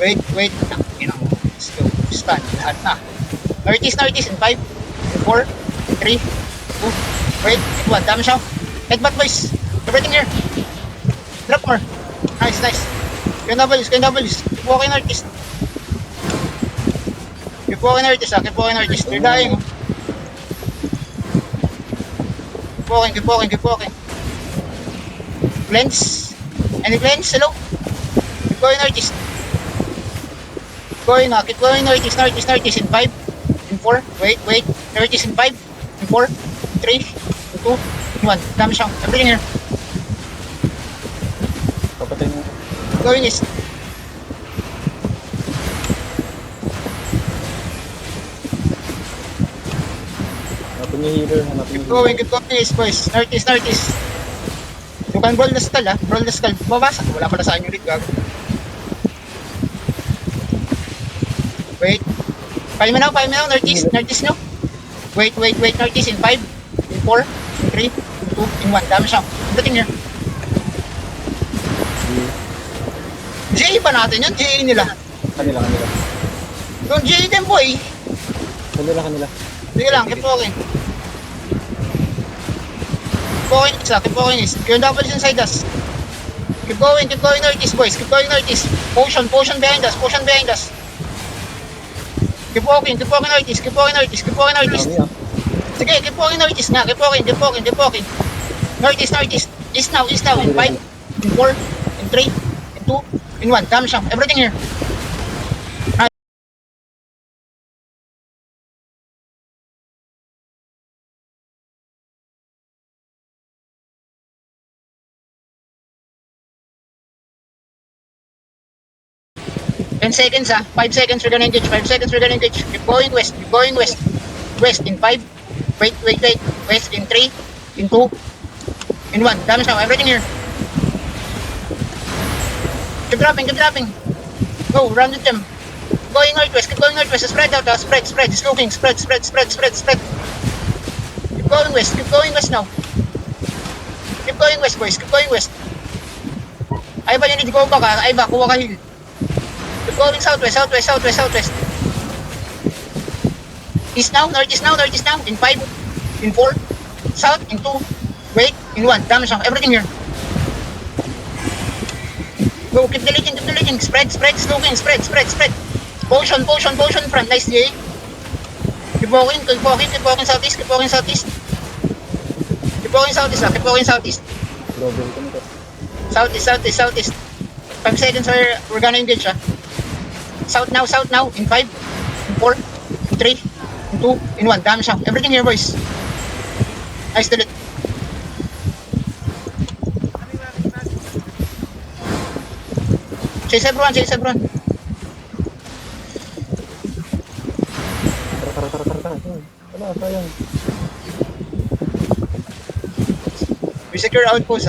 Wait. You know, let's go. Stand. Lahat na. Northeast in 5, in 4, in 3, 2, wait, in 1. Dami siya. Headbutt boys. Everything here. Drop more. Nice. Keep walking northeast. Keep walking northeast. They're dying. Keep walking. Cleanse. Any cleanse? Hello? Keep going northeast. Keep going northeast in 5, in 4, wait, northeast in 5, in 4, in 3, in 2, in 1. Dami siya. Everything here. Papatay mo. Going east. Hanapin yung healer. Keep going east boys. Northeast. You can roll the skull roll the skull. Babasa. Wala pala sa inyo ulit, gago. Wait. 5 now, northeast no? Wait, northeast in 5, in 4, in 3, in 2, in 1. Dami siya. Everything here. GA ba natin yun? GA nila. Kanila. Yung GA din boy. Kanila. Sige lang, keep walking. Keep walking east. Yung double is inside us. Keep going northeast boys. Keep going northeast. Potion behind us. Keep walking northeast. Sige, keep walking northeast nga. Keep walking. Northeast. East now. In 5, in 4, in 3, in 2, in 1. Dami siya. Everything here. Ten seconds 5 seconds we're gonna engage. Keep going west. West in 5. Wait. West in 3, in 2, in 1. Dami siya. Everything here. Keep dropping. Go, run with them. Keep going northwest. Spread out. Spread. It's looking. Spread. Keep going west now. Keep going west, boys. Aiba, you need to go back. Aiba, kuha ka heal. Keep going southwest. East now. In 5, in 4, south, in 2, wait, in 1. Dami siya. Everything here. Go, keep deleting. Spread. Potion front. Nice, GA. Keep walking southeast. Keep walking southeast. Global ko nito. Southeast. 5 seconds we're gonna engage South now. In 5, in 4, in 3, in 2, in 1. Dami siya. Everything here, boys. Nice delete. Chase everyone. Tara. Wala, sayang. We secure outpost